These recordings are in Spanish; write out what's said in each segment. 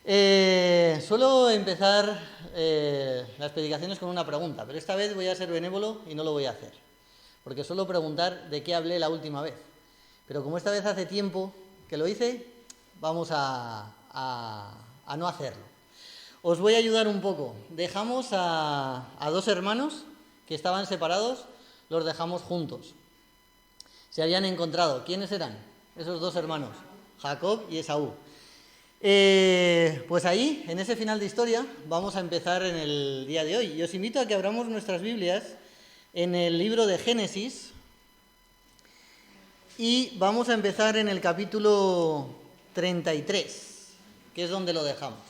Suelo empezar las predicaciones con una pregunta, pero esta vez voy a ser benévolo y no lo voy a hacer, porque suelo preguntar de qué hablé la última vez. Pero como esta vez hace tiempo que lo hice, vamos a no hacerlo. Os voy a ayudar un poco. Dejamos a dos hermanos que estaban separados, los dejamos juntos. Se habían encontrado. ¿Quiénes eran esos dos hermanos? Jacob y Esaú. Pues ahí, en ese final de historia, vamos a empezar en el día de hoy. Y os invito a que abramos nuestras Biblias en el libro de Génesis y vamos a empezar en el capítulo 33, que es donde lo dejamos.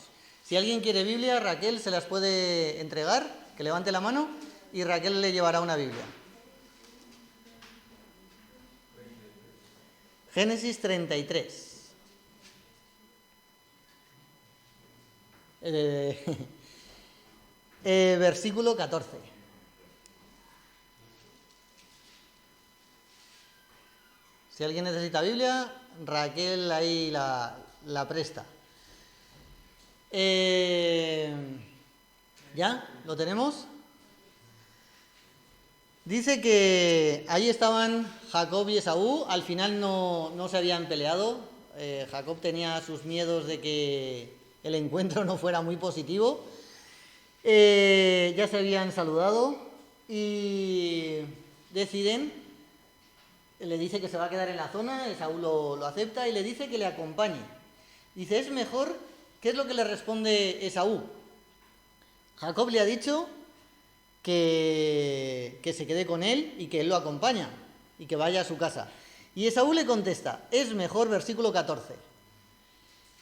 Si alguien quiere Biblia, Raquel se las puede entregar, que levante la mano y Raquel le llevará una Biblia. Génesis 33. Versículo 14. Si alguien necesita Biblia, Raquel ahí la presta. ¿Ya? ¿Lo tenemos? Dice que ahí estaban Jacob y Esaú, al final no se habían peleado. Jacob tenía sus miedos de que el encuentro no fuera muy positivo. Ya se habían saludado y deciden, le dice que se va a quedar en la zona, Esaú lo acepta y le dice que le acompañe. Dice, es mejor, ¿qué es lo que le responde Esaú? Jacob le ha dicho que se quede con él y que él lo acompaña y que vaya a su casa. Y Esaú le contesta, es mejor, versículo 14,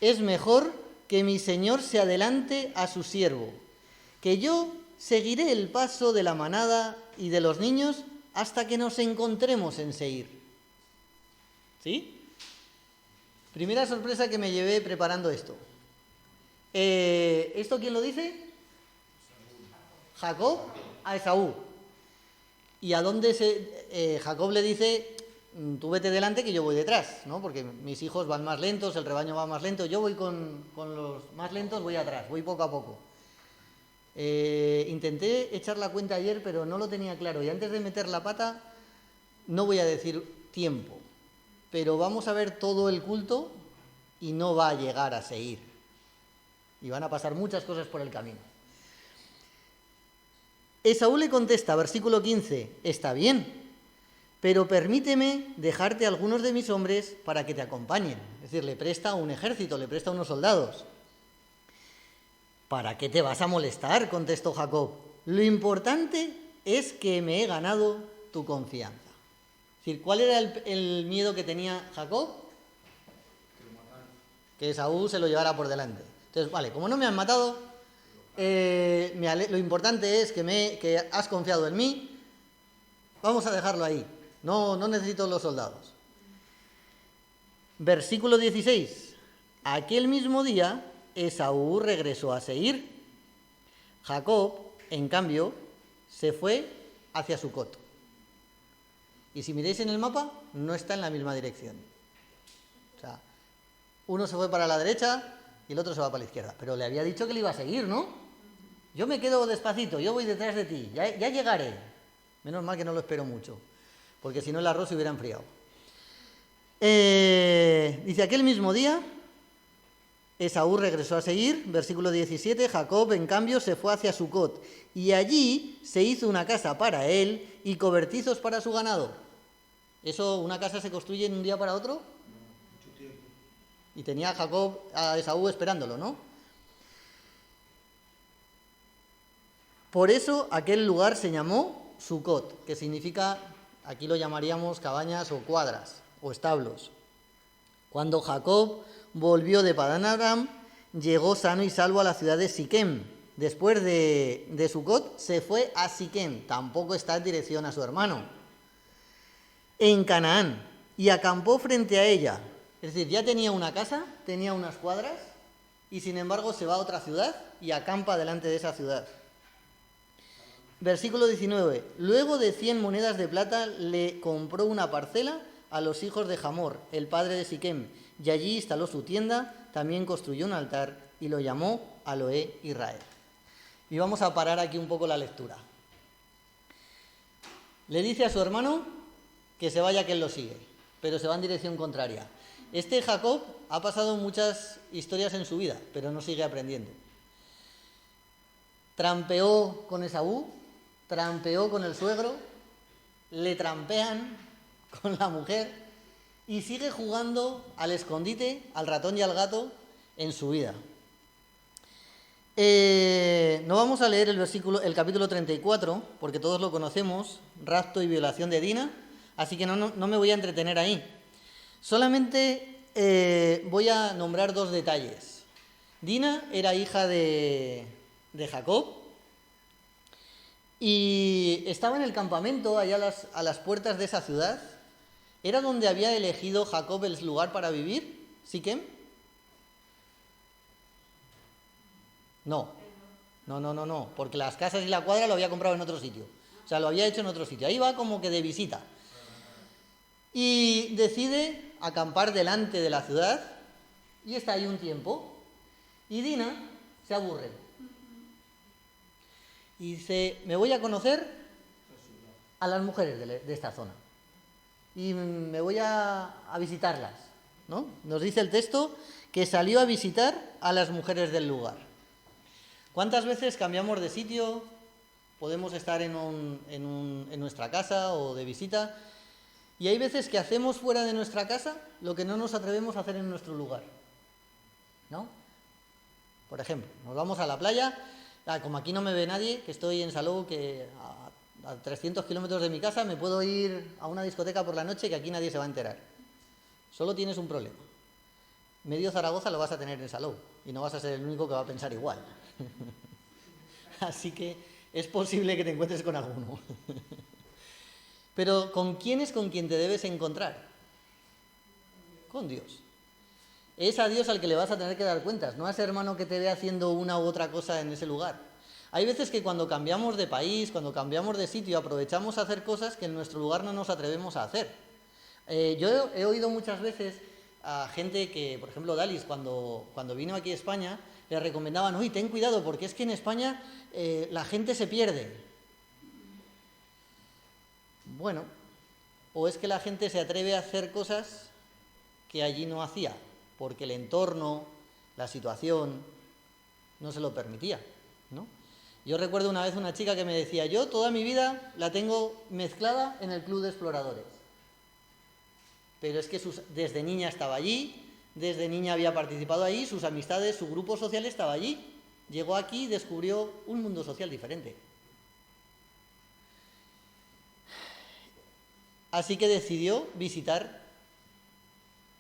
es mejor que mi señor se adelante a su siervo, que yo seguiré el paso de la manada y de los niños hasta que nos encontremos en Seir. ¿Sí? Primera sorpresa que me llevé preparando esto. ¿Esto quién lo dice? Jacob a Esaú. ¿Y a dónde Jacob le dice, tú vete delante que yo voy detrás, ¿no? Porque mis hijos van más lentos, el rebaño va más lento, yo voy con los más lentos, voy atrás, voy poco a poco. Intenté echar la cuenta ayer, pero no lo tenía claro. Y antes de meter la pata, no voy a decir tiempo, pero vamos a ver todo el culto y no va a llegar a Seir. Y van a pasar muchas cosas por el camino. Esaú le contesta, versículo 15, está bien, pero permíteme dejarte a algunos de mis hombres para que te acompañen. Es decir, le presta un ejército, le presta unos soldados. ¿Para qué te vas a molestar?, contestó Jacob. Lo importante es que me he ganado tu confianza. Es decir, ¿cuál era el miedo que tenía Jacob? Que Esaú se lo llevara por delante. Entonces, vale, como no me han matado, lo importante es que has confiado en mí, vamos a dejarlo ahí. No necesito los soldados. Versículo 16. Aquel mismo día Esaú regresó a Seir. Jacob, en cambio, se fue hacia Sucot. Y si miráis en el mapa, no está en la misma dirección. O sea, uno se fue para la derecha y el otro se va para la izquierda. Pero le había dicho que le iba a seguir, ¿no? Yo me quedo despacito, yo voy detrás de ti, ya llegaré. Menos mal que no lo espero mucho, porque si no el arroz se hubiera enfriado. Dice, aquel mismo día Esaú regresó a Seir, versículo 17, Jacob en cambio se fue hacia Sucot y allí se hizo una casa para él y cobertizos para su ganado. ¿Eso, una casa se construye en un día para otro? Mucho tiempo. Y tenía Jacob a Esaú esperándolo, ¿no? Por eso aquel lugar se llamó Sucot, que significa, aquí lo llamaríamos cabañas o cuadras o establos. Cuando Jacob volvió de Padán Aram, llegó sano y salvo a la ciudad de Siquem. Después de Sucot se fue a Siquem, tampoco está en dirección a su hermano, en Canaán, y acampó frente a ella. Es decir, ya tenía una casa, tenía unas cuadras, y sin embargo se va a otra ciudad y acampa delante de esa ciudad. Versículo 19. Luego de 100 monedas de plata le compró una parcela a los hijos de Hamor, el padre de Siquem, y allí instaló su tienda, también construyó un altar y lo llamó Aloé Israel. Y vamos a parar aquí un poco la lectura. Le dice a su hermano que se vaya, que él lo sigue, pero se va en dirección contraria. Este Jacob ha pasado muchas historias en su vida, pero no sigue aprendiendo. Trampeó con Esaú, trampeó con el suegro, le trampean con la mujer y sigue jugando al escondite, al ratón y al gato en su vida. No vamos a leer el capítulo 34, porque todos lo conocemos, rapto y violación de Dina, así que no me voy a entretener ahí. Solamente voy a nombrar dos detalles. Dina era hija de Jacob y estaba en el campamento, allá a las puertas de esa ciudad. ¿Era donde había elegido Jacob el lugar para vivir? ¿Siquem? No, porque las casas y la cuadra lo había comprado en otro sitio. O sea, lo había hecho en otro sitio. Ahí va como que de visita. Y decide acampar delante de la ciudad y está ahí un tiempo. Y Dina se aburre. Y dice, me voy a conocer a las mujeres de esta zona. Y me voy a visitarlas, ¿no? Nos dice el texto que salió a visitar a las mujeres del lugar. ¿Cuántas veces cambiamos de sitio? Podemos estar en nuestra casa o de visita. Y hay veces que hacemos fuera de nuestra casa lo que no nos atrevemos a hacer en nuestro lugar, ¿no? Por ejemplo, nos vamos a la playa, como aquí no me ve nadie, que estoy en Salou, que a 300 kilómetros de mi casa me puedo ir a una discoteca por la noche que aquí nadie se va a enterar. Solo tienes un problema. Medio Zaragoza lo vas a tener en Salou y no vas a ser el único que va a pensar igual. Así que es posible que te encuentres con alguno. Pero ¿con quién es con quien te debes encontrar? Con Dios. Es a Dios al que le vas a tener que dar cuentas, no a ese hermano que te ve haciendo una u otra cosa en ese lugar. Hay veces que cuando cambiamos de país, cuando cambiamos de sitio, aprovechamos a hacer cosas que en nuestro lugar no nos atrevemos a hacer. Yo he oído muchas veces a gente que, por ejemplo, Dalis, cuando vino aquí a España, le recomendaban, uy, ten cuidado, porque es que en España la gente se pierde. Bueno, o es que la gente se atreve a hacer cosas que allí no hacía, porque el entorno, la situación, no se lo permitía, ¿no? Yo recuerdo una vez una chica que me decía, yo toda mi vida la tengo mezclada en el club de exploradores. Pero es que desde niña estaba allí, desde niña había participado ahí, sus amistades, su grupo social estaba allí. Llegó aquí y descubrió un mundo social diferente. Así que decidió visitar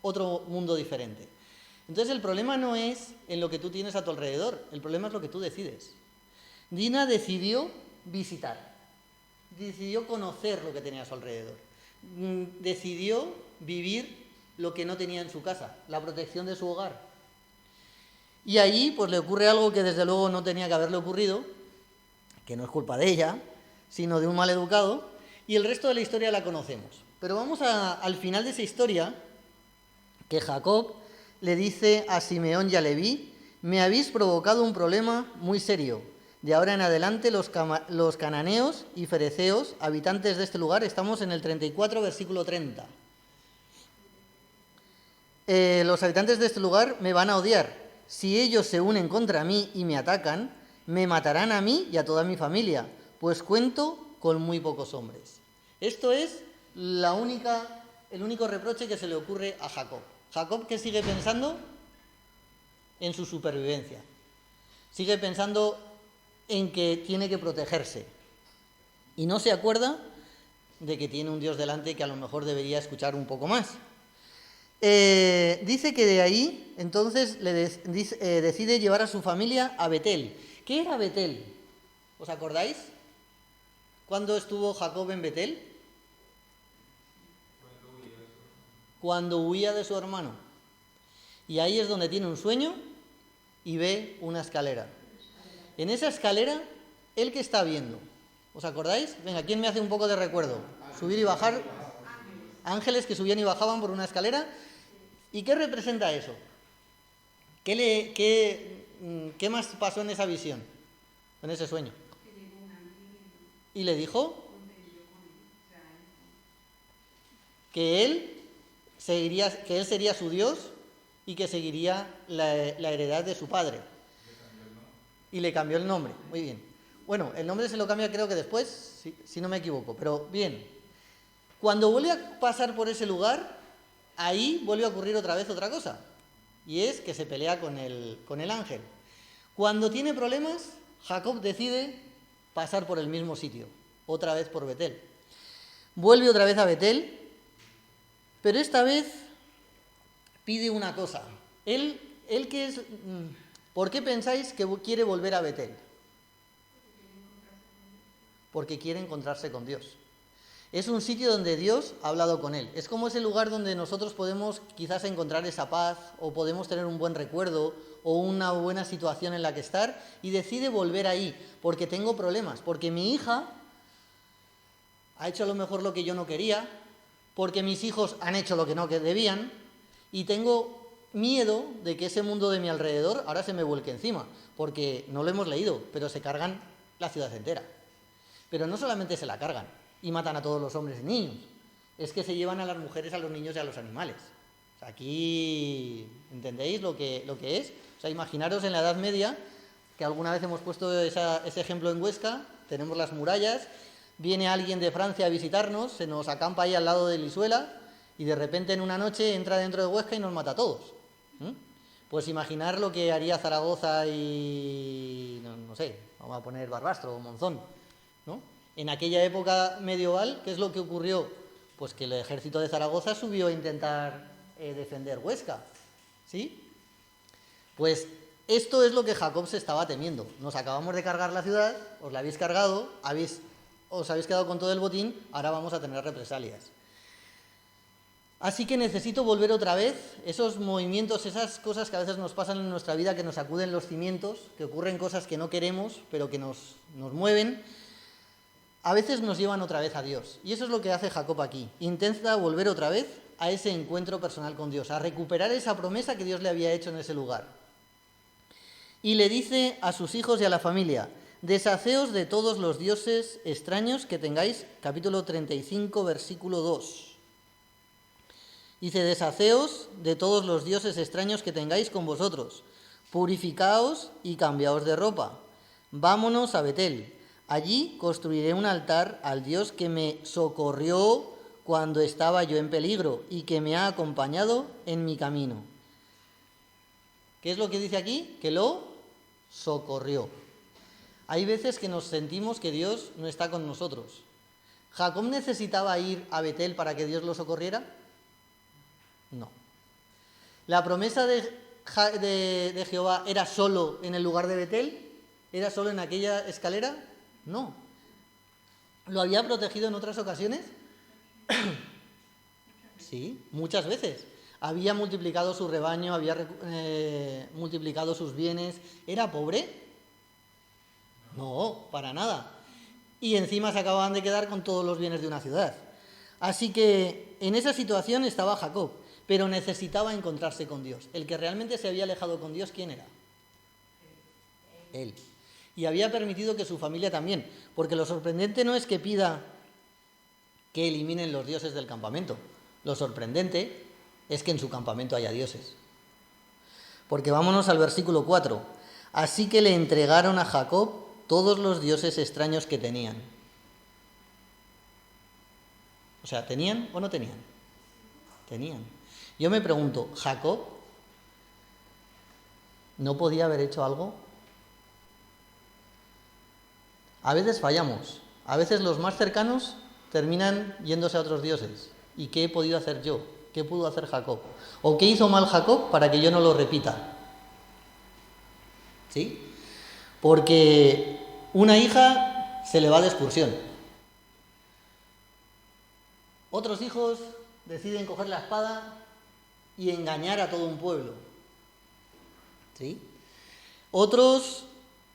otro mundo diferente. Entonces el problema no es en lo que tú tienes a tu alrededor, el problema es lo que tú decides. Dina decidió visitar, decidió conocer lo que tenía a su alrededor, decidió vivir lo que no tenía en su casa, la protección de su hogar. Y allí pues le ocurre algo que desde luego no tenía que haberle ocurrido, que no es culpa de ella, sino de un maleducado, y el resto de la historia la conocemos. Pero vamos al final de esa historia, que Jacob le dice a Simeón y a Leví, me habéis provocado un problema muy serio. De ahora en adelante los cananeos y fereceos, habitantes de este lugar, estamos en el 34, versículo 30. Los habitantes de este lugar me van a odiar. Si ellos se unen contra mí y me atacan, me matarán a mí y a toda mi familia, pues cuento con muy pocos hombres. Esto es el único reproche que se le ocurre a Jacob. Jacob, que sigue pensando en su supervivencia, sigue pensando en que tiene que protegerse y no se acuerda de que tiene un Dios delante que a lo mejor debería escuchar un poco más. Dice que de ahí entonces decide llevar a su familia a Betel. ¿Qué era Betel? ¿Os acordáis? ¿Cuándo estuvo Jacob en Betel? Cuando huía de su hermano. Y ahí es donde tiene un sueño y ve una escalera. En esa escalera, ¿él qué está viendo? ¿Os acordáis? Venga, ¿quién me hace un poco de recuerdo? Subir y bajar. Ángeles que subían y bajaban por una escalera. ¿Y qué representa eso? ¿Qué más pasó en esa visión, en ese sueño? Y le dijo que él sería su Dios y que seguiría la heredad de su padre. Y le cambió el nombre. Muy bien. Bueno, el nombre se lo cambia creo que después, si no me equivoco. Pero bien, cuando vuelve a pasar por ese lugar, ahí vuelve a ocurrir otra vez otra cosa. Y es que se pelea con el ángel. Cuando tiene problemas, Jacob decide pasar por el mismo sitio, otra vez por Betel. Vuelve otra vez a Betel, pero esta vez pide una cosa. Él que es... ¿Por qué pensáis que quiere volver a Betel? Porque quiere encontrarse con Dios. Es un sitio donde Dios ha hablado con él. Es como ese lugar donde nosotros podemos quizás encontrar esa paz, o podemos tener un buen recuerdo, o una buena situación en la que estar, y decide volver ahí, porque tengo problemas, porque mi hija ha hecho a lo mejor lo que yo no quería, porque mis hijos han hecho lo que no debían, y tengo miedo de que ese mundo de mi alrededor ahora se me vuelque encima, porque no lo hemos leído, pero se cargan la ciudad entera. Pero no solamente se la cargan y matan a todos los hombres y niños, es que se llevan a las mujeres, a los niños y a los animales. O sea, aquí, ¿entendéis lo que es? O sea, imaginaros en la Edad Media, que alguna vez hemos puesto ese ejemplo en Huesca, tenemos las murallas, viene alguien de Francia a visitarnos, se nos acampa ahí al lado de Lisuela, y de repente en una noche entra dentro de Huesca y nos mata a todos. Pues imaginar lo que haría Zaragoza y, no sé, vamos a poner Barbastro o Monzón, ¿no? En aquella época medieval, ¿qué es lo que ocurrió? Pues que el ejército de Zaragoza subió a intentar defender Huesca, ¿sí? Pues esto es lo que Jacob se estaba temiendo. Nos acabamos de cargar la ciudad, os la habéis cargado, os habéis quedado con todo el botín, ahora vamos a tener represalias. Así que necesito volver otra vez, esos movimientos, esas cosas que a veces nos pasan en nuestra vida, que nos sacuden los cimientos, que ocurren cosas que no queremos, pero que nos mueven, a veces nos llevan otra vez a Dios. Y eso es lo que hace Jacob aquí. Intenta volver otra vez a ese encuentro personal con Dios, a recuperar esa promesa que Dios le había hecho en ese lugar. Y le dice a sus hijos y a la familia: deshaceos de todos los dioses extraños que tengáis, capítulo 35, versículo 2. Dice: deshaceos de todos los dioses extraños que tengáis con vosotros, purificaos y cambiaos de ropa. Vámonos a Betel. Allí construiré un altar al Dios que me socorrió cuando estaba yo en peligro y que me ha acompañado en mi camino. ¿Qué es lo que dice aquí? Que lo socorrió. Hay veces que nos sentimos que Dios no está con nosotros. ¿Jacob necesitaba ir a Betel para que Dios lo socorriera? No. ¿La promesa de Jehová era solo en el lugar de Betel? ¿Era solo en aquella escalera? No. ¿Lo había protegido en otras ocasiones? Sí, muchas veces. Había multiplicado su rebaño, había multiplicado sus bienes. ¿Era pobre? No, para nada. Y encima se acababan de quedar con todos los bienes de una ciudad. Así que en esa situación estaba Jacob, pero necesitaba encontrarse con Dios. El que realmente se había alejado con Dios, ¿quién era? Él. Y había permitido que su familia también, porque lo sorprendente no es que pida que eliminen los dioses del campamento. Lo sorprendente es que en su campamento haya dioses. Porque vámonos al versículo 4. Así que le entregaron a Jacob todos los dioses extraños que tenían. O sea, ¿tenían o no tenían? Tenían. Yo me pregunto, ¿Jacob no podía haber hecho algo? A veces fallamos, a veces los más cercanos terminan yéndose a otros dioses. ¿Y qué he podido hacer yo? ¿Qué pudo hacer Jacob? ¿O qué hizo mal Jacob para que yo no lo repita? ¿Sí? Porque una hija se le va de excursión. Otros hijos deciden coger la espada y engañar a todo un pueblo. ¿Sí? Otros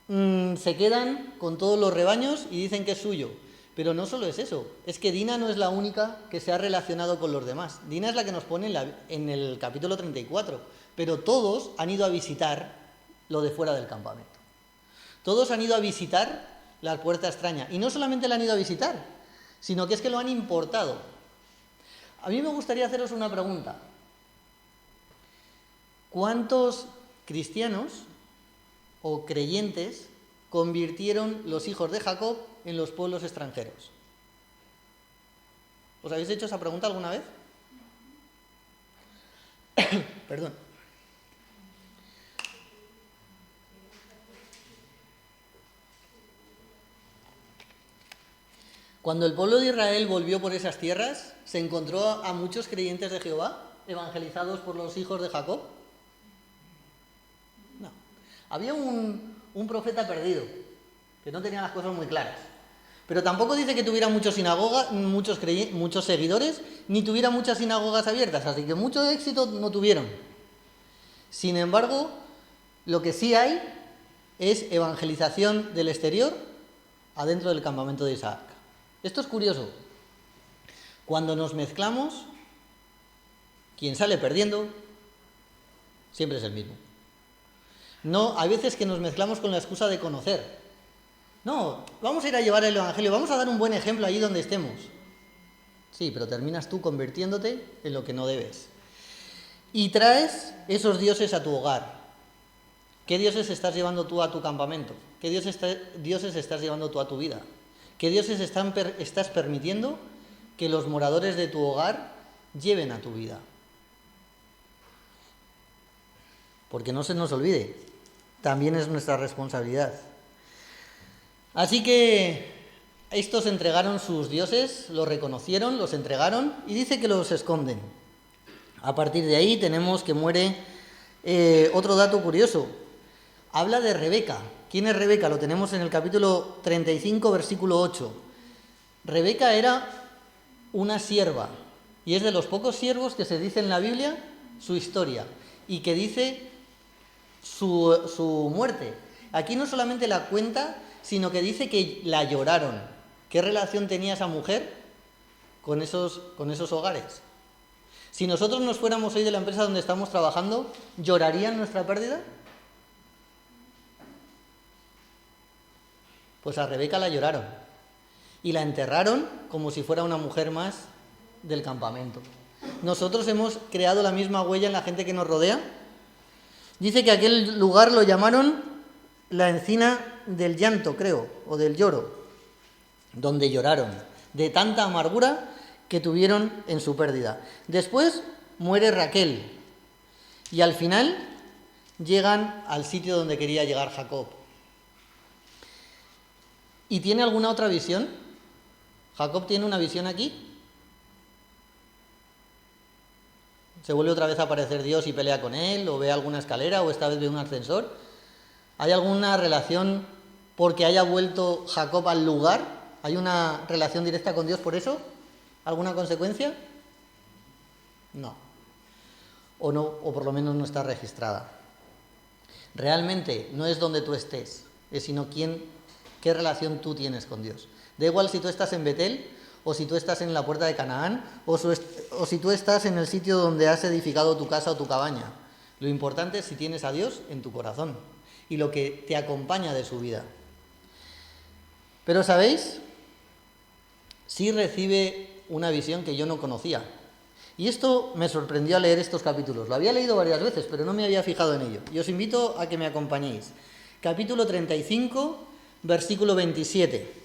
se quedan con todos los rebaños y dicen que es suyo. Pero no solo es eso, es que Dina no es la única que se ha relacionado con los demás. Dina es la que nos pone en el capítulo 34, pero todos han ido a visitar lo de fuera del campamento. Todos han ido a visitar la puerta extraña. Y no solamente la han ido a visitar, sino que es que lo han importado. A mí me gustaría haceros una pregunta. ¿Cuántos cristianos o creyentes convirtieron los hijos de Jacob en los pueblos extranjeros? ¿Os habéis hecho esa pregunta alguna vez? Perdón. Cuando el pueblo de Israel volvió por esas tierras, ¿se encontró a muchos creyentes de Jehová evangelizados por los hijos de Jacob? No. Había un profeta perdido, que no tenía las cosas muy claras. Pero tampoco dice que tuviera muchos seguidores, ni tuviera muchas sinagogas abiertas, así que mucho éxito no tuvieron. Sin embargo, lo que sí hay es evangelización del exterior adentro del campamento de Isaac. Esto es curioso. Cuando nos mezclamos, quien sale perdiendo siempre es el mismo. No, hay veces que nos mezclamos con la excusa de conocer. No, vamos a ir a llevar el evangelio, vamos a dar un buen ejemplo allí donde estemos. Sí, pero terminas tú convirtiéndote en lo que no debes. Y traes esos dioses a tu hogar. ¿Qué dioses estás llevando tú a tu campamento? ¿Qué dioses estás llevando tú a tu vida? ¿Qué dioses estás permitiendo que los moradores de tu hogar lleven a tu vida? Porque no se nos olvide, también es nuestra responsabilidad. Así que estos entregaron sus dioses, los reconocieron, los entregaron y dice que los esconden. A partir de ahí tenemos que muere otro dato curioso. Habla de Rebeca. ¿Quién es Rebeca? Lo tenemos en el capítulo 35, versículo 8. Rebeca era una sierva y es de los pocos siervos que se dice en la Biblia su historia y que dice su muerte. Aquí no solamente la cuenta, sino que dice que la lloraron. ¿Qué relación tenía esa mujer con esos hogares? Si nosotros nos fuéramos hoy de la empresa donde estamos trabajando, ¿llorarían nuestra pérdida? Pues a Rebeca la lloraron y la enterraron como si fuera una mujer más del campamento. Nosotros hemos creado la misma huella en la gente que nos rodea. Dice que aquel lugar lo llamaron la encina del llanto, creo, o del lloro, donde lloraron, de tanta amargura que tuvieron en su pérdida. Después muere Raquel y al final llegan al sitio donde quería llegar Jacob. ¿Y tiene alguna otra visión? ¿Jacob tiene una visión aquí? ¿Se vuelve otra vez a aparecer Dios y pelea con él? ¿O ve alguna escalera? ¿O esta vez ve un ascensor? ¿Hay alguna relación porque haya vuelto Jacob al lugar? ¿Hay una relación directa con Dios por eso? ¿Alguna consecuencia? No. O por lo menos no está registrada. Realmente no es donde tú estés, es sino qué relación tú tienes con Dios. Da igual si tú estás en Betel, o si tú estás en la puerta de Canaán, o si tú estás en el sitio donde has edificado tu casa o tu cabaña. Lo importante es si tienes a Dios en tu corazón y lo que te acompaña de su vida. Pero, ¿sabéis? Sí recibe una visión que yo no conocía. Y esto me sorprendió al leer estos capítulos. Lo había leído varias veces, pero no me había fijado en ello. Y os invito a que me acompañéis. Capítulo 35, versículo 27.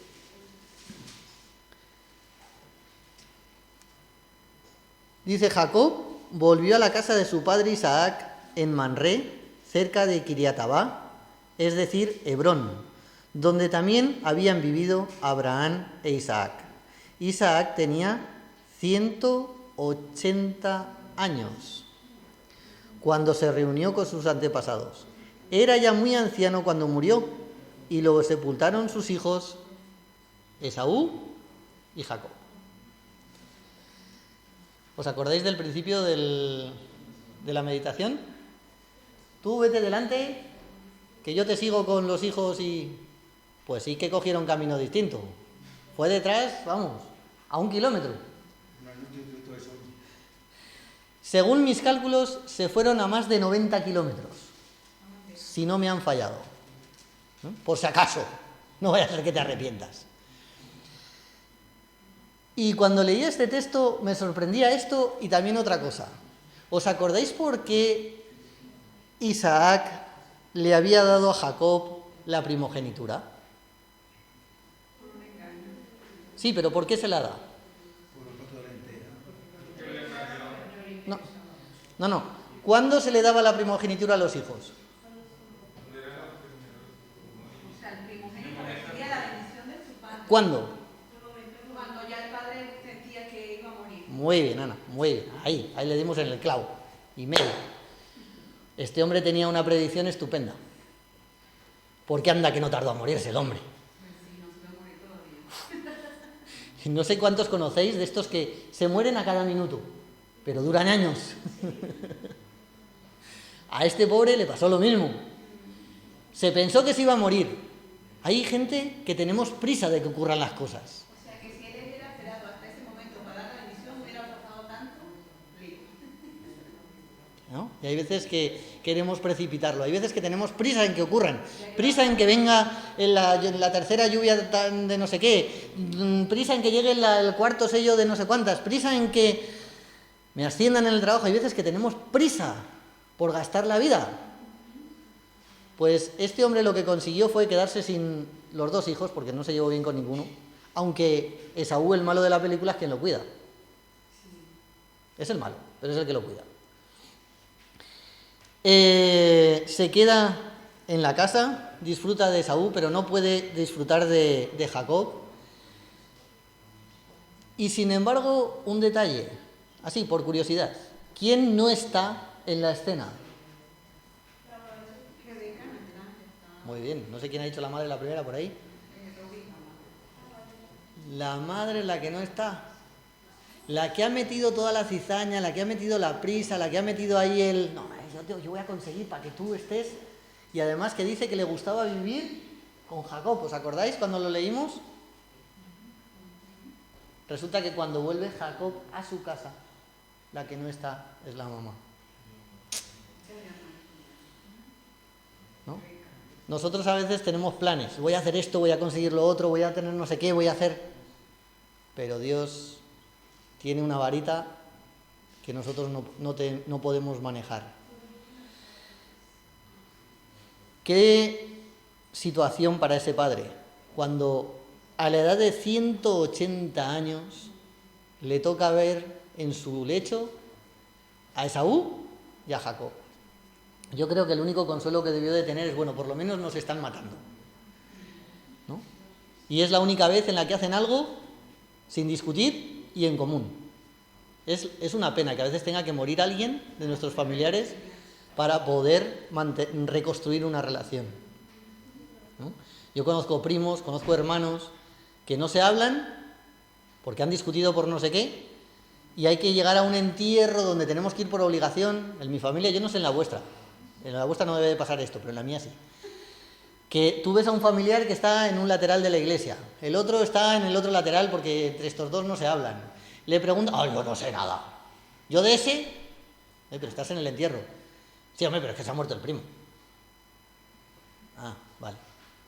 Dice: Jacob volvió a la casa de su padre Isaac en Manré, cerca de Kiriatabá, es decir, Hebrón, donde también habían vivido Abraham e Isaac. Isaac tenía 180 años cuando se reunió con sus antepasados. Era ya muy anciano cuando murió y lo sepultaron sus hijos Esaú y Jacob. ¿Os acordáis del principio de la meditación? Tú vete delante, que yo te sigo con los hijos y... Pues sí que cogieron camino distinto. Fue detrás, vamos, a 1 kilómetro. Según mis cálculos, se fueron a más de 90 kilómetros, si no me han fallado, ¿no? Por si acaso, no vaya a ser que te arrepientas. Y cuando leía este texto me sorprendía esto y también otra cosa. ¿Os acordáis por qué Isaac le había dado a Jacob la primogenitura? Sí, pero ¿por qué se la da? No. ¿Cuándo se le daba la primogenitura a los hijos? ¿Cuándo? Cuando ya el padre sentía que iba a morir. Muy bien, Ana, muy bien. Ahí le dimos en el clavo. Y medio. Este hombre tenía una predicción estupenda. ¿Por qué anda que no tardó a morirse el hombre? No sé cuántos conocéis de estos que se mueren a cada minuto, pero duran años. A este pobre le pasó lo mismo. Se pensó que se iba a morir. Hay gente que tenemos prisa de que ocurran las cosas. O sea que si él hubiera esperado hasta ese momento para dar la bendición, hubiera pasado tanto. ¿No? Y hay veces que queremos precipitarlo, hay veces que tenemos prisa en que ocurran, prisa en que venga la tercera lluvia de no sé qué, prisa en que llegue el cuarto sello de no sé cuántas, prisa en que me asciendan en el trabajo. Hay veces que tenemos prisa por gastar la vida. Pues este hombre lo que consiguió fue quedarse sin los 2 hijos, porque no se llevó bien con ninguno, aunque Esaú, el malo de la película, es quien lo cuida. Es el malo, pero es el que lo cuida. Se queda en la casa, disfruta de Esaú, pero no puede disfrutar de Jacob. Y sin embargo, un detalle, así por curiosidad, ¿quién no está en la escena? Muy bien, no sé quién ha dicho la madre la primera por ahí. La madre es la que no está. La que ha metido toda la cizaña, la que ha metido la prisa, la que ha metido ahí el... No, yo voy a conseguir para que tú estés. Y además que dice que le gustaba vivir con Jacob. ¿Os acordáis cuando lo leímos? Resulta que cuando vuelve Jacob a su casa, la que no está es la mamá. ¿No? Nosotros a veces tenemos planes. Voy a hacer esto, voy a conseguir lo otro, voy a tener no sé qué, voy a hacer... Pero Dios tiene una varita que nosotros no podemos manejar. ¿Qué situación para ese padre? Cuando a la edad de 180 años le toca ver en su lecho a Esaú y a Jacob. Yo creo que el único consuelo que debió de tener es, bueno, por lo menos nos están matando, ¿no? Y es la única vez en la que hacen algo sin discutir y en común. Es una pena que a veces tenga que morir alguien de nuestros familiares para poder reconstruir una relación, ¿no? Yo conozco primos, conozco hermanos que no se hablan porque han discutido por no sé qué y hay que llegar a un entierro donde tenemos que ir por obligación. En mi familia, yo no sé en la vuestra no debe de pasar esto, pero en la mía sí. Que tú ves a un familiar que está en un lateral de la iglesia, el otro está en el otro lateral porque entre estos dos no se hablan. Le pregunta, yo no sé nada. Yo de ese, pero estás en el entierro. Sí, hombre, pero es que se ha muerto el primo. Ah, vale.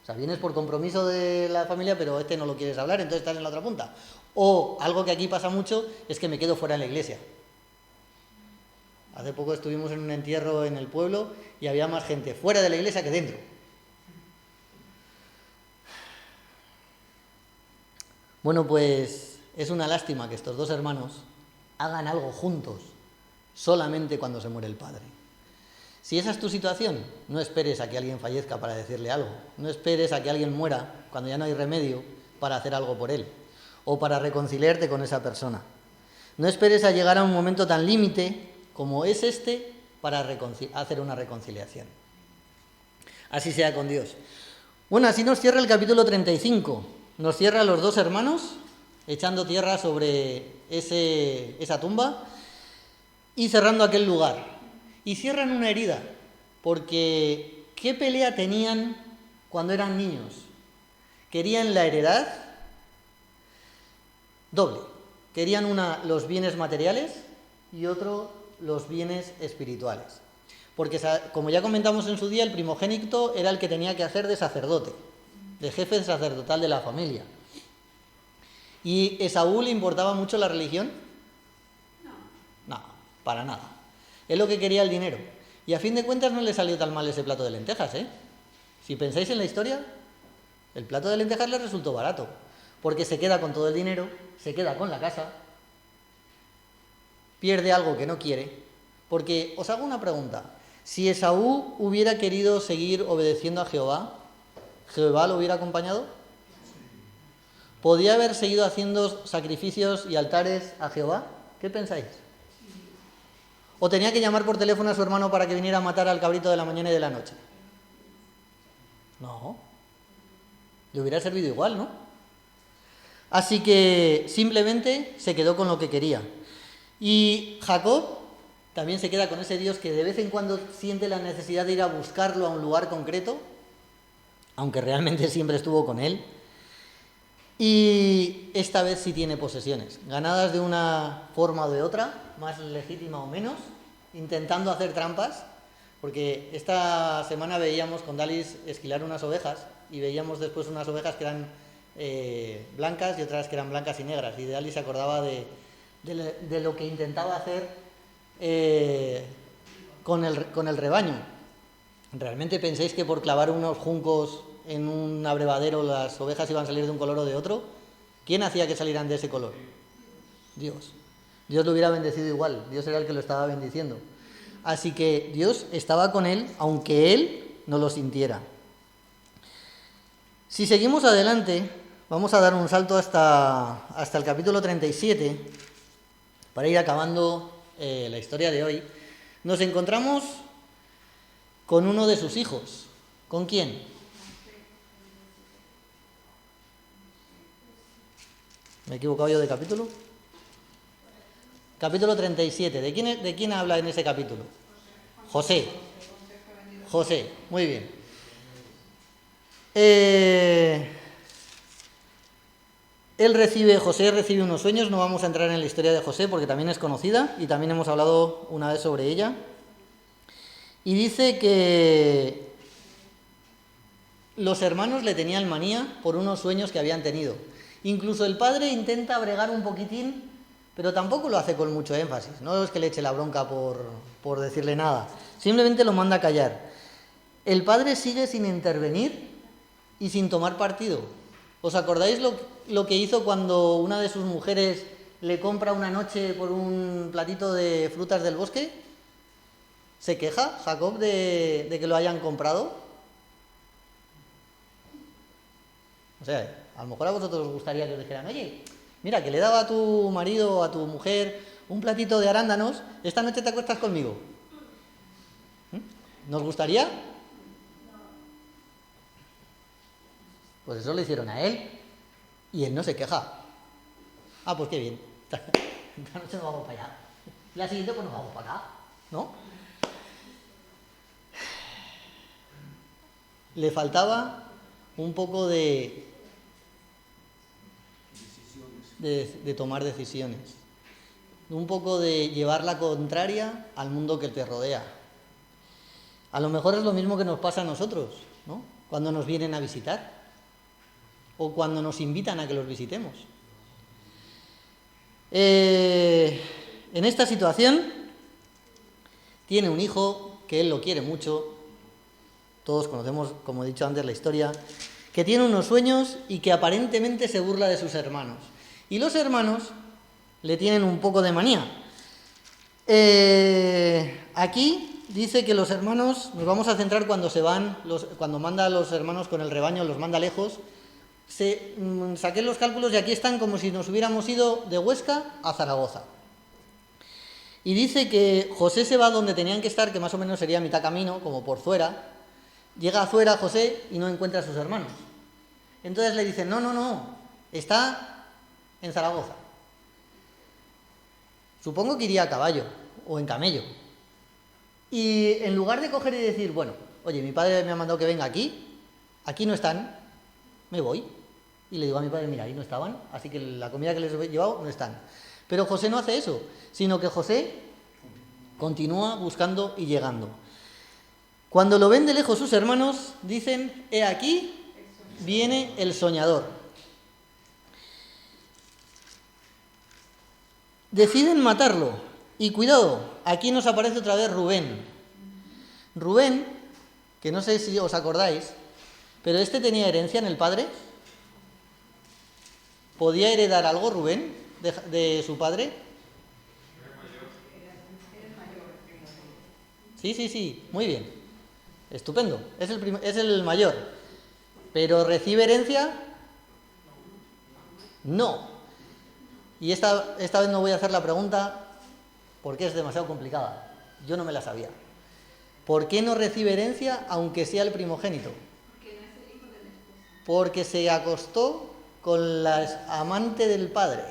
O sea, vienes por compromiso de la familia, pero este no lo quieres hablar, entonces estás en la otra punta. O algo que aquí pasa mucho es que me quedo fuera de la iglesia. Hace poco estuvimos en un entierro en el pueblo y había más gente fuera de la iglesia que dentro. Bueno, pues es una lástima que estos 2 hermanos hagan algo juntos solamente cuando se muere el padre. Si esa es tu situación, no esperes a que alguien fallezca para decirle algo. No esperes a que alguien muera cuando ya no hay remedio para hacer algo por él o para reconciliarte con esa persona. No esperes a llegar a un momento tan límite como es este para hacer una reconciliación. Así sea con Dios. Bueno, así nos cierra el capítulo 35. Nos cierra a los 2 hermanos echando tierra sobre esa tumba y cerrando aquel lugar. Y cierran una herida, porque ¿qué pelea tenían cuando eran niños? ¿Querían la heredad? doble. Querían los bienes materiales y otro los bienes espirituales. Porque, como ya comentamos en su día, el primogénito era el que tenía que hacer de sacerdote, de jefe sacerdotal de la familia. ¿Y Esaú le importaba mucho la religión? No, para nada. Él lo que quería el dinero. Y a fin de cuentas no le salió tan mal ese plato de lentejas, ¿eh? Si pensáis en la historia, el plato de lentejas le resultó barato, porque se queda con todo el dinero, se queda con la casa, pierde algo que no quiere. Porque os hago una pregunta, si Esaú hubiera querido seguir obedeciendo a Jehová, ¿Jehová lo hubiera acompañado? ¿Podía haber seguido haciendo sacrificios y altares a Jehová? ¿Qué pensáis? ¿O tenía que llamar por teléfono a su hermano para que viniera a matar al cabrito de la mañana y de la noche? No. Le hubiera servido igual, ¿no? Así que simplemente se quedó con lo que quería. Y Jacob también se queda con ese Dios que de vez en cuando siente la necesidad de ir a buscarlo a un lugar concreto, aunque realmente siempre estuvo con él. Y esta vez sí tiene posesiones, ganadas de una forma o de otra, más legítima o menos, intentando hacer trampas, porque esta semana veíamos con Dalis esquilar unas ovejas y veíamos después unas ovejas que eran blancas y otras que eran blancas y negras, y Dalis se acordaba de lo que intentaba hacer con el rebaño. ¿Realmente pensáis que por clavar unos juncos en un abrevadero las ovejas iban a salir de un color o de otro? ¿Quién hacía que salieran de ese color? Dios. Dios lo hubiera bendecido igual, Dios era el que lo estaba bendiciendo. Así que Dios estaba con él, aunque él no lo sintiera. Si seguimos adelante, vamos a dar un salto hasta el capítulo 37, para ir acabando la historia de hoy. Nos encontramos con uno de sus hijos. ¿Con quién? ¿Me he equivocado yo de capítulo? Capítulo 37. ¿De quién habla en ese capítulo? José. José, muy bien. José recibe unos sueños, no vamos a entrar en la historia de José porque también es conocida y también hemos hablado una vez sobre ella. Y dice que los hermanos le tenían manía por unos sueños que habían tenido. Incluso el padre intenta bregar un poquitín, pero tampoco lo hace con mucho énfasis. No es que le eche la bronca por decirle nada, simplemente lo manda a callar. El padre sigue sin intervenir y sin tomar partido. ¿Os acordáis lo que hizo cuando una de sus mujeres le compra una noche por un platito de frutas del bosque? ¿Se queja Jacob de que lo hayan comprado? O sea, a lo mejor a vosotros os gustaría que os dijeran, oye, mira, que le daba a tu marido o a tu mujer un platito de arándanos, esta noche te acuestas conmigo. ¿Nos gustaría? Pues eso le hicieron a él y él no se queja. Ah, pues qué bien. Esta noche nos vamos para allá. La siguiente pues nos vamos para acá, ¿no? Le faltaba un poco de tomar decisiones, un poco de llevar la contraria al mundo que te rodea. A lo mejor es lo mismo que nos pasa a nosotros, ¿no? Cuando nos vienen a visitar o cuando nos invitan a que los visitemos. En esta situación tiene un hijo que él lo quiere mucho. Todos conocemos, como he dicho antes, la historia, que tiene unos sueños y que aparentemente se burla de sus hermanos. Y los hermanos le tienen un poco de manía. Aquí dice que los hermanos, nos vamos a centrar cuando se van, cuando manda a los hermanos con el rebaño, los manda lejos. Saqué los cálculos y aquí están como si nos hubiéramos ido de Huesca a Zaragoza. Y dice que José se va donde tenían que estar, que más o menos sería mitad camino, como por fuera. Llega afuera José y no encuentra a sus hermanos. Entonces le dicen, no, está en Zaragoza. Supongo que iría a caballo o en camello. Y en lugar de coger y decir, bueno, oye, mi padre me ha mandado que venga aquí no están, me voy. Y le digo a mi padre, mira, ahí no estaban, así que la comida que les he llevado no están. Pero José no hace eso, sino que José continúa buscando y llegando. Cuando lo ven de lejos sus hermanos, dicen, he aquí, viene el soñador. Deciden matarlo. Y cuidado, aquí nos aparece otra vez Rubén. Rubén, que no sé si os acordáis, pero este tenía herencia en el padre. ¿Podía heredar algo Rubén de su padre? Sí, muy bien. Estupendo, es el mayor. ¿Pero recibe herencia? No. Y esta vez no voy a hacer la pregunta porque es demasiado complicada. Yo no me la sabía. ¿Por qué no recibe herencia aunque sea el primogénito? Porque se acostó con la amante del padre.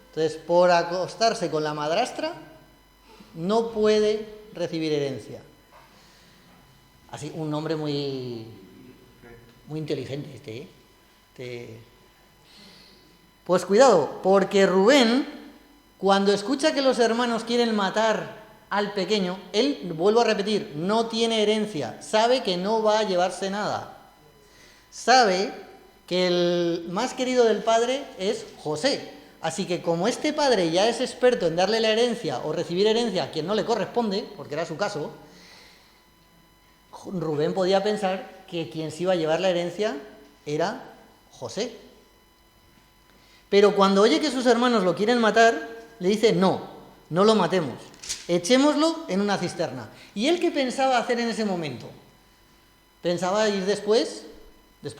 Entonces, por acostarse con la madrastra, no puede recibir herencia. Así, un nombre muy inteligente este. Pues cuidado, porque Rubén, cuando escucha que los hermanos quieren matar al pequeño, él, vuelvo a repetir, no tiene herencia, sabe que no va a llevarse nada. Sabe que el más querido del padre es José. Así que como este padre ya es experto en darle la herencia o recibir herencia a quien no le corresponde, porque era su caso, Rubén podía pensar que quien se iba a llevar la herencia era José. Pero cuando oye que sus hermanos lo quieren matar, le dice, no lo matemos, echémoslo en una cisterna. ¿Y él qué pensaba hacer en ese momento? Pensaba ir después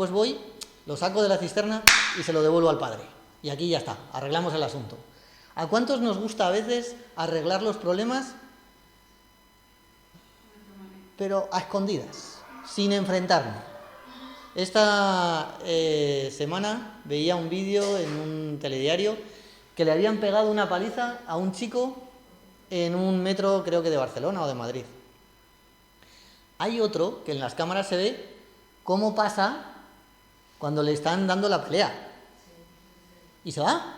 voy, lo saco de la cisterna y se lo devuelvo al padre. Y aquí ya está, arreglamos el asunto. ¿A cuántos nos gusta a veces arreglar los problemas? Pero a escondidas, sin enfrentarnos. Esta semana veía un vídeo en un telediario que le habían pegado una paliza a un chico en un metro, creo que de Barcelona o de Madrid. Hay otro que en las cámaras se ve cómo pasa cuando le están dando la pelea. Y se va.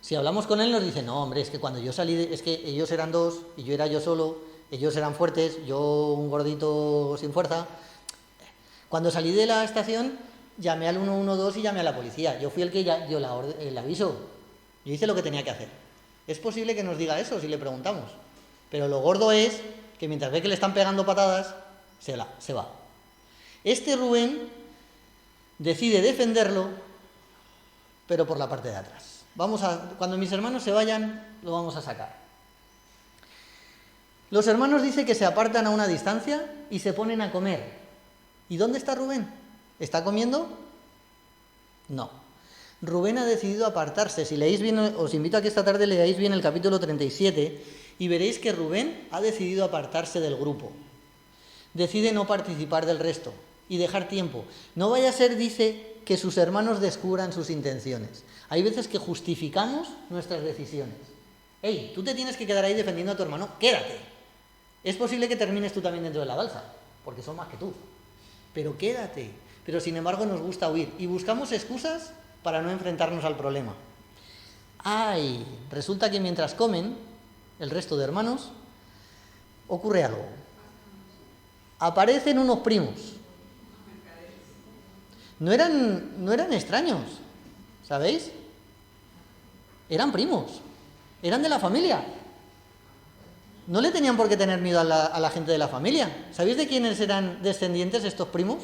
Si hablamos con él nos dice, no hombre, es que cuando yo salí, es que ellos eran dos y yo era yo solo, ellos eran fuertes, yo un gordito sin fuerza. Cuando salí de la estación llamé al 112 y llamé a la policía. Yo fui el que dio el aviso. Yo hice lo que tenía que hacer. Es posible que nos diga eso si le preguntamos. Pero lo gordo es que mientras ve que le están pegando patadas, se va. Este Rubén decide defenderlo, pero por la parte de atrás. Cuando mis hermanos se vayan, lo vamos a sacar. Los hermanos dicen que se apartan a una distancia y se ponen a comer. ¿Y dónde está Rubén? ¿Está comiendo? No. Rubén ha decidido apartarse. Si leéis bien, os invito a que esta tarde leáis bien el capítulo 37 y veréis que Rubén ha decidido apartarse del grupo. Decide no participar del resto y dejar tiempo. No vaya a ser, dice, que sus hermanos descubran sus intenciones. Hay veces que justificamos nuestras decisiones. Hey, tú te tienes que quedar ahí defendiendo a tu hermano, quédate. Es posible que termines tú también dentro de la balsa, porque son más que tú. Pero quédate. Pero sin embargo nos gusta huir y buscamos excusas para no enfrentarnos al problema. Resulta que mientras comen, el resto de hermanos, ocurre algo. Aparecen unos primos. No eran extraños, ¿sabéis? Eran primos, eran de la familia. No le tenían por qué tener miedo a la gente de la familia. ¿Sabéis de quiénes eran descendientes estos primos?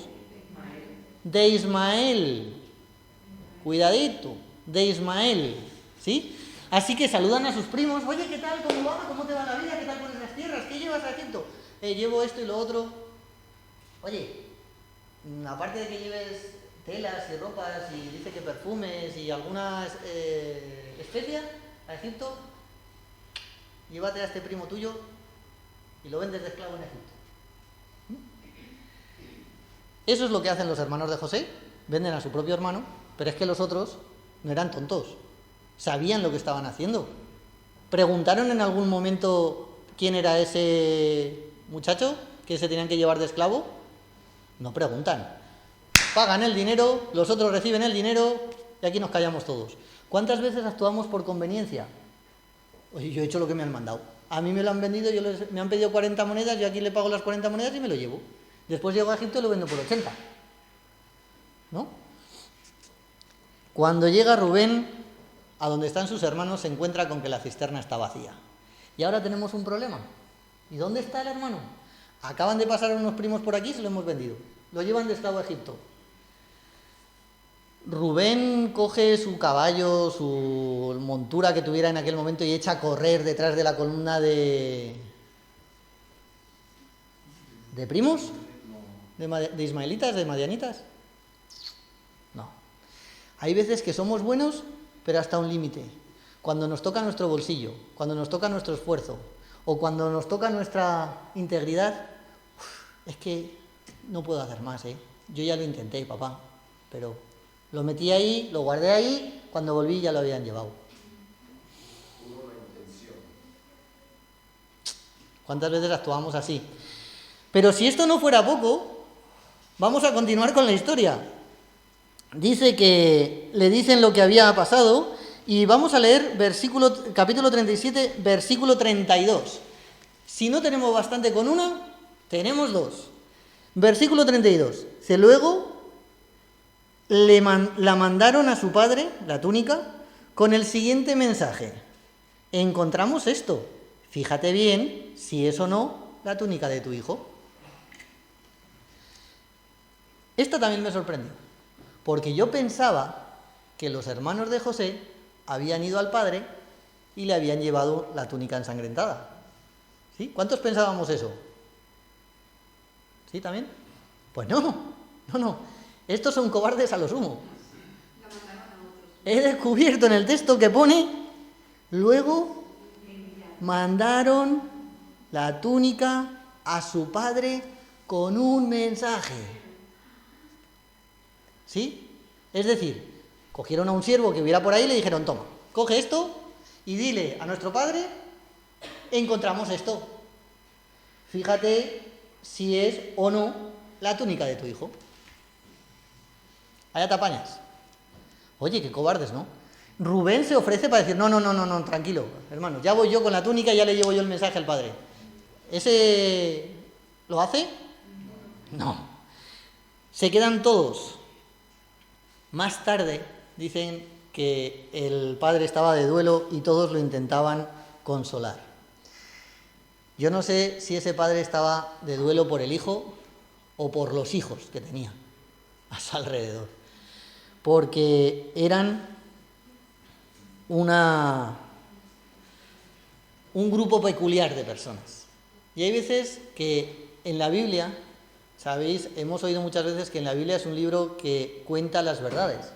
De Ismael. Cuidadito, de Ismael, ¿sí? Así que saludan a sus primos. Oye, ¿qué tal? ¿Cómo va? ¿Cómo te va la vida? ¿Qué tal por esas tierras? ¿Qué llevas haciendo? Llevo esto y lo otro. Oye, aparte de que lleves telas y ropas y dice que perfumes y algunas especias a Egipto, llévate a este primo tuyo y lo vendes de esclavo en Egipto. Eso es lo que hacen los hermanos de José, venden a su propio hermano, pero es que los otros no eran tontos, sabían lo que estaban haciendo. ¿Preguntaron en algún momento quién era ese muchacho que se tenían que llevar de esclavo? No preguntan. pagan el dinero, los otros reciben el dinero y aquí nos callamos todos. ¿Cuántas veces actuamos por conveniencia? Oye, yo he hecho lo que me han mandado. A mí me lo han vendido, me han pedido 40 monedas, yo aquí le pago las 40 monedas y me lo llevo. Después llego a Egipto y lo vendo por 80. ¿No? Cuando llega Rubén a donde están sus hermanos, se encuentra con que la cisterna está vacía. Y ahora tenemos un problema. ¿Y dónde está el hermano? Acaban de pasar unos primos por aquí y se lo hemos vendido. Lo llevan de esclavo a Egipto. Rubén coge su caballo, su montura que tuviera en aquel momento y echa a correr detrás de la columna de primos, de ismaelitas, de madianitas. No. Hay veces que somos buenos, pero hasta un límite. Cuando nos toca nuestro bolsillo, cuando nos toca nuestro esfuerzo o cuando nos toca nuestra integridad, es que no puedo hacer más, ¿eh? Yo ya lo intenté, papá, pero lo metí ahí, lo guardé ahí, cuando volví ya lo habían llevado. ¿Cuántas veces actuamos así? Pero si esto no fuera poco, vamos a continuar con la historia. Dice que le dicen lo que había pasado y vamos a leer capítulo 37, versículo 32. Si no tenemos bastante con una, tenemos dos. Versículo 32. Luego la mandaron a su padre, la túnica, con el siguiente mensaje. Encontramos esto. Fíjate bien si es o no la túnica de tu hijo. Esta también me sorprendió, porque yo pensaba que los hermanos de José habían ido al padre y le habían llevado la túnica ensangrentada. ¿Sí? ¿Cuántos pensábamos eso? ¿Sí también? Pues no. Estos son cobardes a lo sumo. He descubierto en el texto que pone, luego mandaron la túnica a su padre con un mensaje. ¿Sí? Es decir, cogieron a un siervo que hubiera por ahí y le dijeron, toma, coge esto y dile a nuestro padre, encontramos esto. Fíjate si es o no la túnica de tu hijo. Allá te apañas. Oye, qué cobardes, ¿no? Rubén se ofrece para decir, no, tranquilo, hermano, ya voy yo con la túnica y ya le llevo yo el mensaje al padre. ¿Ese lo hace? No. Se quedan todos. Más tarde dicen que el padre estaba de duelo y todos lo intentaban consolar. Yo no sé si ese padre estaba de duelo por el hijo o por los hijos que tenía a su alrededor, porque eran un grupo peculiar de personas. Y hay veces que en la Biblia, sabéis, hemos oído muchas veces que en la Biblia es un libro que cuenta las verdades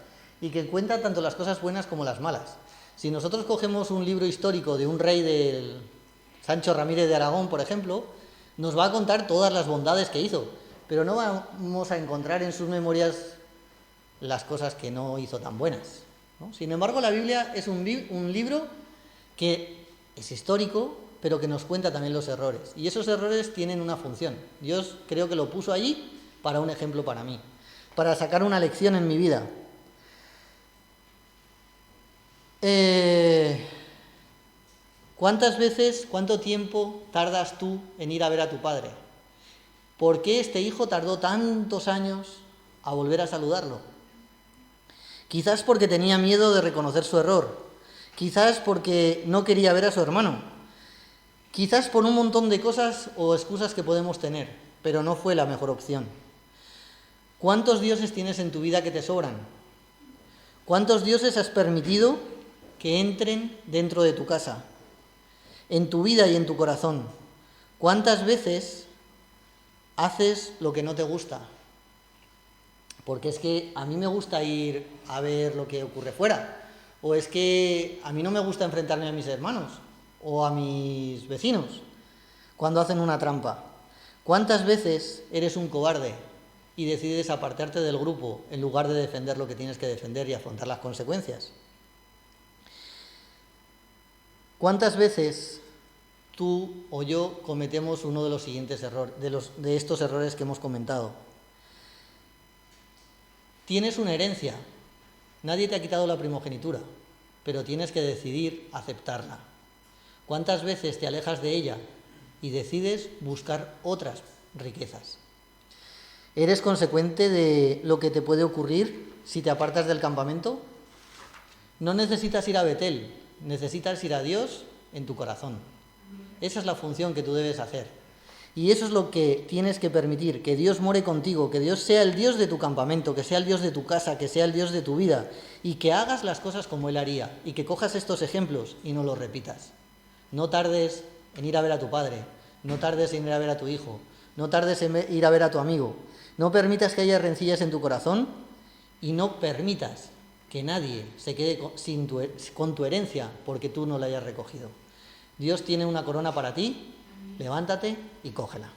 y que cuenta tanto las cosas buenas como las malas. Si nosotros cogemos un libro histórico de un rey del Sancho Ramírez de Aragón, por ejemplo, nos va a contar todas las bondades que hizo, pero no vamos a encontrar en sus memorias las cosas que no hizo tan buenas, ¿no? Sin embargo, la Biblia es un libro que es histórico, pero que nos cuenta también los errores. Y esos errores tienen una función. Dios creo que lo puso allí para un ejemplo para mí, para sacar una lección en mi vida. ¿Cuánto tiempo tardas tú en ir a ver a tu padre? ¿Por qué este hijo tardó tantos años a volver a saludarlo? Quizás porque tenía miedo de reconocer su error. Quizás porque no quería ver a su hermano. Quizás por un montón de cosas o excusas que podemos tener, pero no fue la mejor opción. ¿Cuántos dioses tienes en tu vida que te sobran? ¿Cuántos dioses has permitido que entren dentro de tu casa, en tu vida y en tu corazón? ¿Cuántas veces haces lo que no te gusta? Porque es que a mí me gusta ir a ver lo que ocurre fuera, o es que a mí no me gusta enfrentarme a mis hermanos o a mis vecinos cuando hacen una trampa. ¿Cuántas veces eres un cobarde y decides apartarte del grupo en lugar de defender lo que tienes que defender y afrontar las consecuencias? ¿Cuántas veces tú o yo cometemos uno de los siguientes errores, de estos errores que hemos comentado? Tienes una herencia. Nadie te ha quitado la primogenitura, pero tienes que decidir aceptarla. ¿Cuántas veces te alejas de ella y decides buscar otras riquezas? ¿Eres consecuente de lo que te puede ocurrir si te apartas del campamento? No necesitas ir a Betel, necesitas ir a Dios en tu corazón. Esa es la función que tú debes hacer. Y eso es lo que tienes que permitir, que Dios more contigo, que Dios sea el Dios de tu campamento, que sea el Dios de tu casa, que sea el Dios de tu vida, y que hagas las cosas como Él haría, y que cojas estos ejemplos y no los repitas. No tardes en ir a ver a tu padre, no tardes en ir a ver a tu hijo, no tardes en ir a ver a tu amigo. No permitas que haya rencillas en tu corazón y no permitas que nadie se quede con tu herencia porque tú no la hayas recogido. Dios tiene una corona para ti, levántate y cógela.